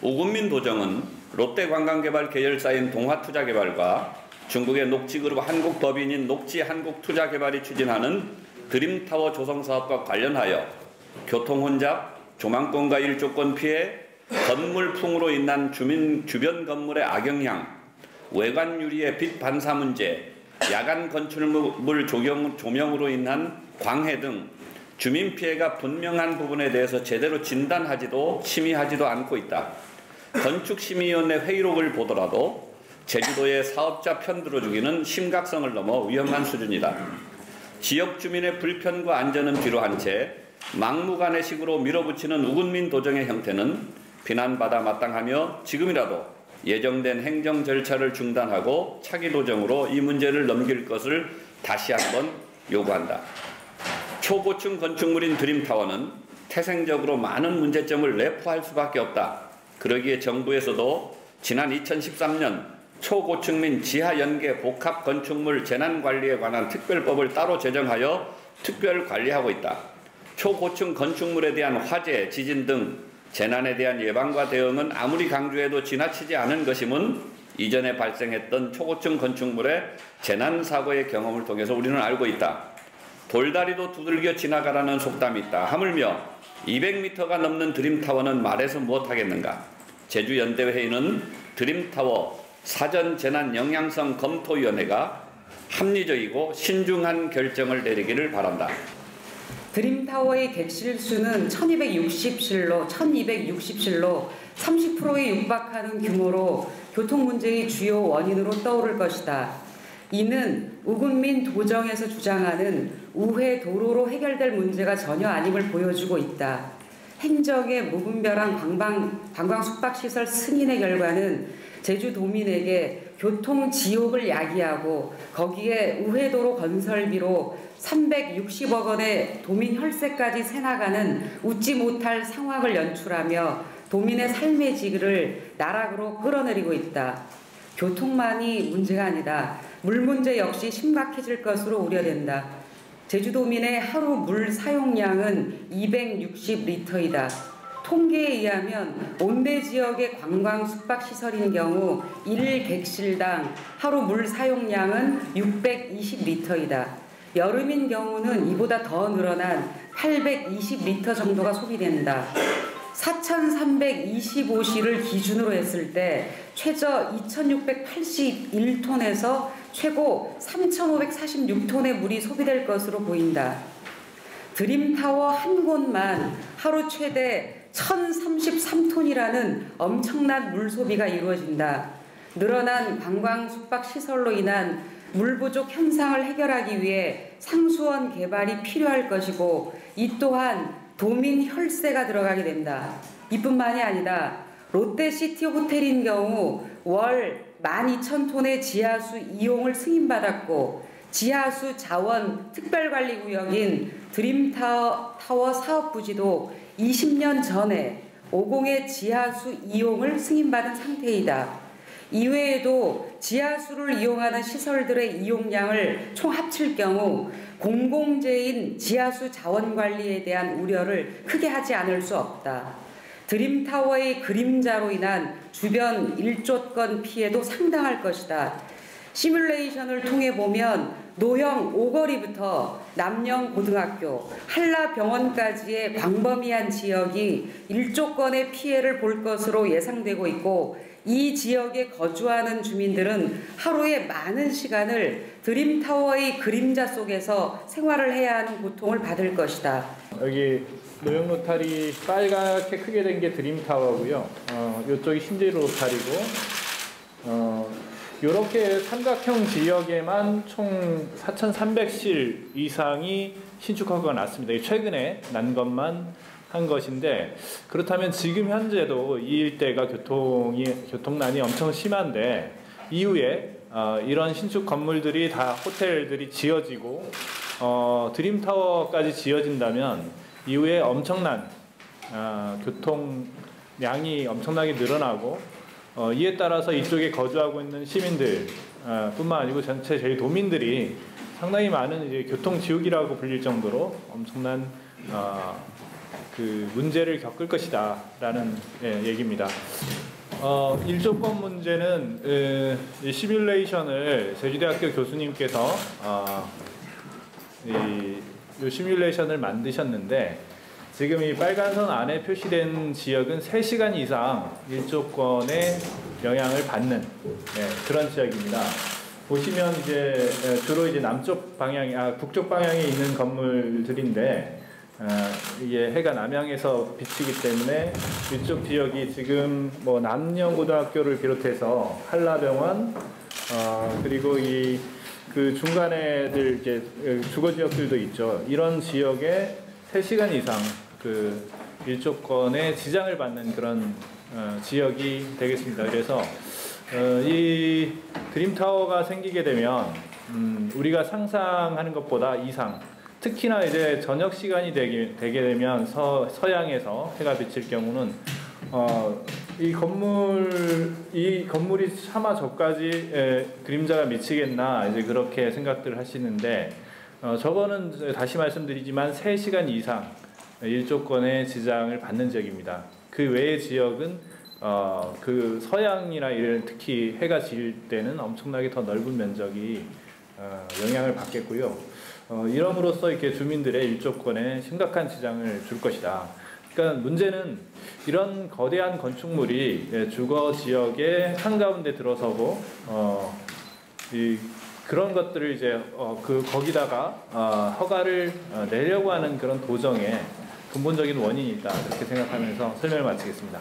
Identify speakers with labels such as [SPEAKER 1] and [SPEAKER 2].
[SPEAKER 1] 오금민 도정은 롯데관광개발 계열사인 동화투자개발과 중국의 녹지그룹 한국법인인 녹지한국투자개발이 추진하는 드림타워 조성사업과 관련하여 교통혼잡, 조망권과 일조권 피해, 건물풍으로 인한 주변 건물의 악영향, 외관 유리의 빛 반사 문제, 야간 건축물 조명으로 인한 광해 등 주민 피해가 분명한 부분에 대해서 제대로 진단하지도 심의하지도 않고 있다. 건축심의위원회 회의록을 보더라도 제주도의 사업자 편 들어주기는 심각성을 넘어 위험한 수준이다. 지역 주민의 불편과 안전은 뒤로 한 채 막무가내식으로 밀어붙이는 우군민 도정의 형태는 비난받아 마땅하며 지금이라도 예정된 행정 절차를 중단하고 차기 도정으로 이 문제를 넘길 것을 다시 한번 요구한다. 초고층 건축물인 드림타워는 태생적으로 많은 문제점을 내포할 수밖에 없다. 그러기에 정부에서도 지난 2013년 초고층 및 지하연계 복합 건축물 재난관리에 관한 특별법을 따로 제정하여 특별관리하고 있다. 초고층 건축물에 대한 화재, 지진 등 재난에 대한 예방과 대응은 아무리 강조해도 지나치지 않은 것임은 이전에 발생했던 초고층 건축물의 재난사고의 경험을 통해서 우리는 알고 있다. 돌다리도 두들겨 지나가라는 속담이 있다. 하물며 200m가 넘는 드림타워는 말해서 무엇하겠는가. 제주연대회의는 드림타워 사전재난영향성 검토위원회가 합리적이고 신중한 결정을 내리기를 바란다.
[SPEAKER 2] 드림타워의 객실 수는 1260실로 30%에 육박하는 규모로 교통 문제의 주요 원인으로 떠오를 것이다. 이는 우군민 도정에서 주장하는 우회 도로로 해결될 문제가 전혀 아님을 보여주고 있다. 행정의 무분별한 관광 숙박시설 승인의 결과는 제주도민에게 교통지옥을 야기하고 거기에 우회도로 건설비로 360억 원의 도민 혈세까지 새나가는 웃지 못할 상황을 연출하며 도민의 삶의 질을 나락으로 끌어내리고 있다. 교통만이 문제가 아니다. 물 문제 역시 심각해질 것으로 우려된다. 제주도민의 하루 물 사용량은 260리터이다. 통계에 의하면 온대 지역의 관광 숙박시설인 경우 1객실당 하루 물 사용량은 620리터이다. 여름인 경우는 이보다 더 늘어난 820리터 정도가 소비된다. 4,325시를 기준으로 했을 때 최저 2,681톤에서 최고 3,546톤의 물이 소비될 것으로 보인다. 드림타워 한 곳만 하루 최대 1,033톤이라는 엄청난 물 소비가 이루어진다. 늘어난 관광 숙박 시설로 인한 물 부족 현상을 해결하기 위해 상수원 개발이 필요할 것이고 이 또한 도민 혈세가 들어가게 된다. 이뿐만이 아니다. 롯데시티 호텔인 경우 월 12,000톤의 지하수 이용을 승인받았고 지하수 자원 특별관리구역인 드림타워 사업부지도 20년 전에 50의 지하수 이용을 승인받은 상태이다. 이외에도 지하수를 이용하는 시설들의 이용량을 총 합칠 경우 공공재인 지하수 자원관리에 대한 우려를 크게 하지 않을 수 없다. 드림타워의 그림자로 인한 주변 일조권 피해도 상당할 것이다. 시뮬레이션을 통해 보면 노형 오거리부터 남영고등학교, 한라병원까지의 광범위한 지역이 일조권의 피해를 볼 것으로 예상되고 있고 이 지역에 거주하는 주민들은 하루에 많은 시간을 드림타워의 그림자 속에서 생활을 해야 하는 고통을 받을 것이다.
[SPEAKER 3] 여기 노형 로타리 빨갛게 크게 된 게 드림타워고요. 이쪽이 신제일 로타리고 이렇게 삼각형 지역에만 총 4,300실 이상이 신축허가가 났습니다. 최근에 난 것만 한 것인데 그렇다면 지금 현재도 이 일대가 교통난이 엄청 심한데 이후에 이런 신축 건물들이 다 호텔들이 지어지고 드림타워까지 지어진다면 이후에 엄청난 교통량이 엄청나게 늘어나고 이에 따라서 이쪽에 거주하고 있는 시민들 뿐만 아니고 전체 저희 도민들이 상당히 많은 이제 교통지옥이라고 불릴 정도로 엄청난 그 문제를 겪을 것이다라는 얘기입니다. 일조권 문제는 이 시뮬레이션을 제주대학교 교수님께서 이 시뮬레이션을 만드셨는데 지금 이 빨간 선 안에 표시된 지역은 3시간 이상 일조권의 영향을 받는 그런 지역입니다. 보시면 이제 주로 이제 남쪽 방향, 북쪽 방향에 있는 건물들인데 이게 해가 남향에서 비치기 때문에 이쪽 지역이 지금 뭐 남영고등학교를 비롯해서 한라병원 그리고 그 중간에들 이제 주거 지역들도 있죠. 이런 지역에 3시간 이상 그 일조권에 지장을 받는 그런 지역이 되겠습니다. 그래서 이 드림타워가 생기게 되면 우리가 상상하는 것보다 이상, 특히나 이제 저녁 시간이 되게 되면 서양에서 해가 비칠 경우는 이 건물이 차마 저까지 그림자가 미치겠나 이제 그렇게 생각들 하시는데 저거는 다시 말씀드리지만 3시간 이상 일조권의 지장을 받는 지역입니다. 그 외의 지역은 그 서양이나 이런 특히 해가 질 때는 엄청나게 더 넓은 면적이 영향을 받겠고요. 이럼으로써 이렇게 주민들의 일조권에 심각한 지장을 줄 것이다. 그러니까 문제는 이런 거대한 건축물이 주거 지역의 한가운데 들어서고 그런 것들을 이제 거기다가 허가를 내려고 하는 그런 도정의 근본적인 원인이 있다. 그렇게 생각하면서 설명을 마치겠습니다.